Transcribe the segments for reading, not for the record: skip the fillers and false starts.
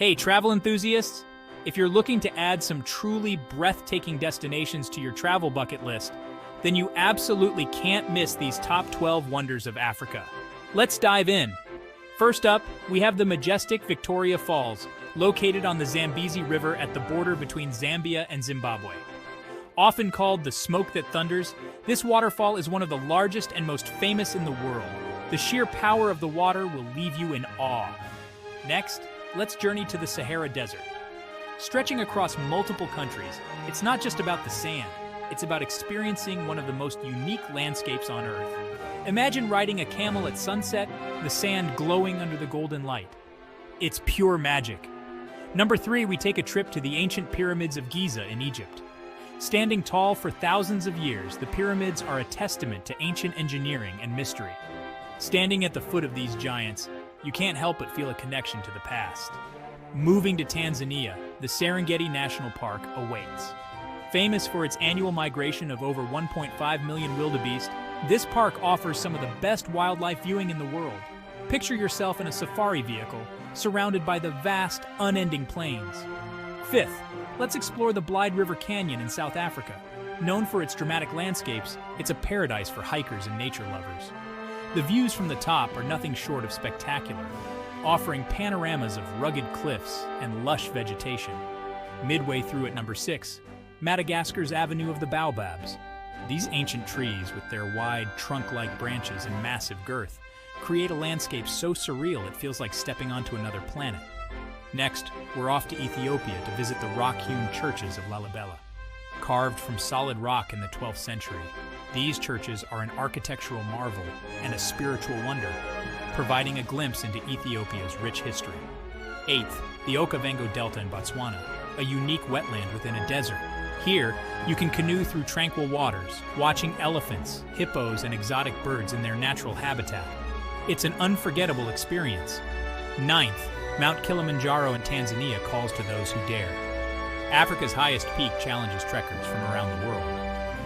Hey, travel enthusiasts! If you're looking to add some truly breathtaking destinations to your travel bucket list, then you absolutely can't miss these top 12 wonders of Africa. Let's dive in. First up, we have the majestic Victoria Falls, located on the Zambezi River at the border between Zambia and Zimbabwe. Often called the smoke that thunders, this waterfall is one of the largest and most famous in the world. The sheer power of the water will leave you in awe. Next, let's journey to the Sahara Desert. Stretching across multiple countries, it's not just about the sand, it's about experiencing one of the most unique landscapes on Earth. Imagine riding a camel at sunset, the sand glowing under the golden light. It's pure magic. Number 3, we take a trip to the ancient pyramids of Giza in Egypt. Standing tall for thousands of years, the pyramids are a testament to ancient engineering and mystery. Standing at the foot of these giants, you can't help but feel a connection to the past. Moving to Tanzania, the Serengeti National Park awaits. Famous for its annual migration of over 1.5 million wildebeest, this park offers some of the best wildlife viewing in the world. Picture yourself in a safari vehicle, surrounded by the vast, unending plains. 5th, let's explore the Blyde River Canyon in South Africa. Known for its dramatic landscapes, it's a paradise for hikers and nature lovers. The views from the top are nothing short of spectacular, offering panoramas of rugged cliffs and lush vegetation. Midway through at number 6, Madagascar's Avenue of the Baobabs. These ancient trees, with their wide, trunk-like branches and massive girth, create a landscape so surreal it feels like stepping onto another planet. Next, we're off to Ethiopia to visit the rock-hewn churches of Lalibela. Carved from solid rock in the 12th century, these churches are an architectural marvel and a spiritual wonder, providing a glimpse into Ethiopia's rich history. 8th, the Okavango Delta in Botswana, a unique wetland within a desert. Here, you can canoe through tranquil waters, watching elephants, hippos, and exotic birds in their natural habitat. It's an unforgettable experience. 9th, Mount Kilimanjaro in Tanzania calls to those who dare. Africa's highest peak challenges trekkers from around the world,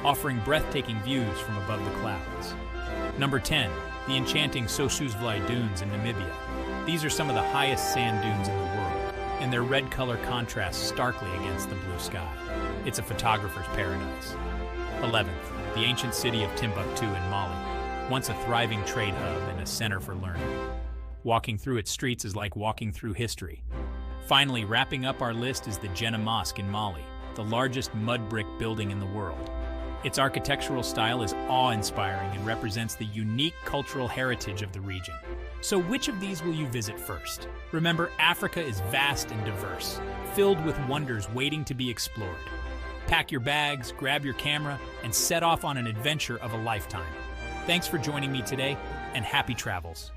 offering breathtaking views from above the clouds. Number 10, the enchanting Sossusvlei Dunes in Namibia. These are some of the highest sand dunes in the world, and their red color contrasts starkly against the blue sky. It's a photographer's paradise. 11th, the ancient city of Timbuktu in Mali, once a thriving trade hub and a center for learning. Walking through its streets is like walking through history. Finally, wrapping up our list is the Jena Mosque in Mali, the largest mud brick building in the world. Its architectural style is awe-inspiring and represents the unique cultural heritage of the region. So which of these will you visit first? Remember, Africa is vast and diverse, filled with wonders waiting to be explored. Pack your bags, grab your camera, and set off on an adventure of a lifetime. Thanks for joining me today, and happy travels.